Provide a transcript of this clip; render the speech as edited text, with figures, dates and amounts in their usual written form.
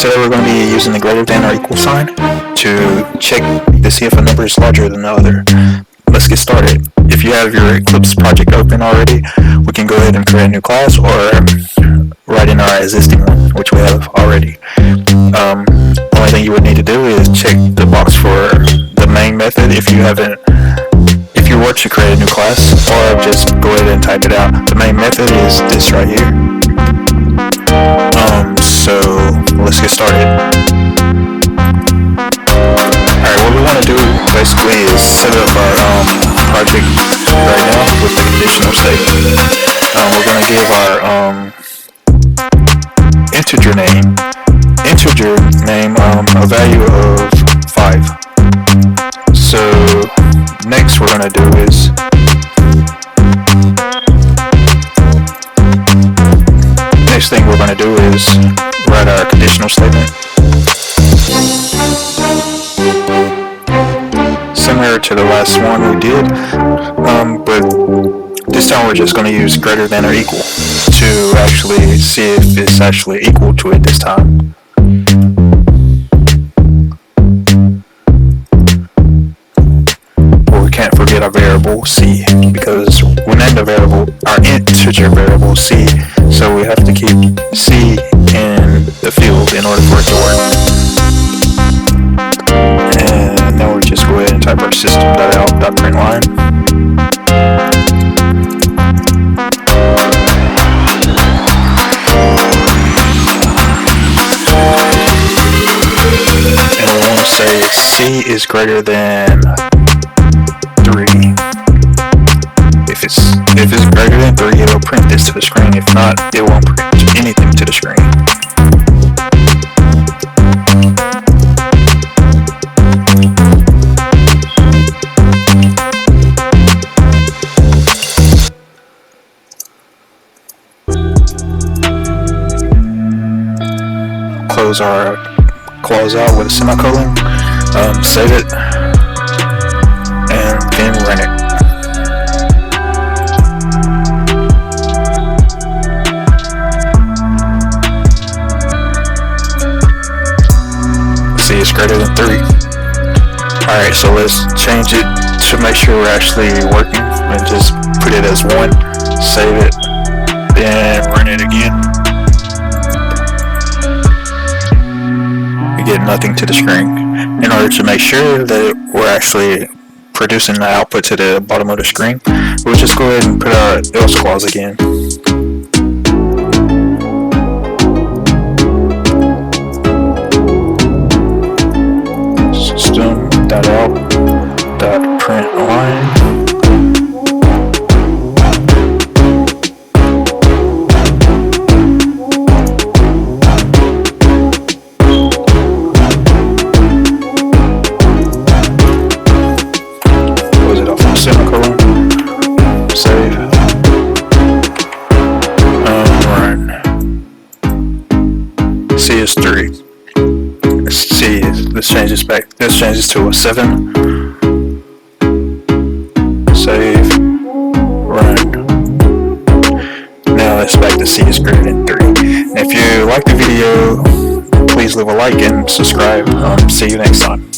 Today we're going to be using the greater than or equal sign to check to see if a number is larger than the other. Let's get started. If you have your Eclipse project open already, we can go ahead and create a new class or write in our existing one, which we have already. The only thing you would need to do is check the box for the main method if you were to create a new class, or just go ahead and type it out. The main method is this right here. So let's get started. Alright, what we want to do basically is set up our project right now with the conditional statement. We're going to give our integer name a value of 5. So next we're going to do is write our conditional statement. Similar to the last one we did, but this time we're just going to use greater than or equal to actually see if it's actually equal to it this time. But we can't forget our variable c, because we named the variable our integer variable c, so we have to keep c in the field in order for it to work. And now we just go ahead and type our system.out.println. And we want to say c is greater than 3. If it's greater than 3, it'll print this to the screen. If not, it won't print anything to the screen. Close out with a semicolon, save it, and then run it. See, it's greater than 3. Alright, so let's change it to make sure we're actually working, and just put it as 1, save it, then run it again. We get nothing to the screen. In order to make sure that we're actually producing the output to the bottom of the screen, we'll just go ahead and put our else clause again. System.out.println. Semicolon, save, run. C is 3. Let's change this to a 7. Save, run. Now let's back to C is greater than 3. And if you like the video, please leave a like and subscribe. See you next time.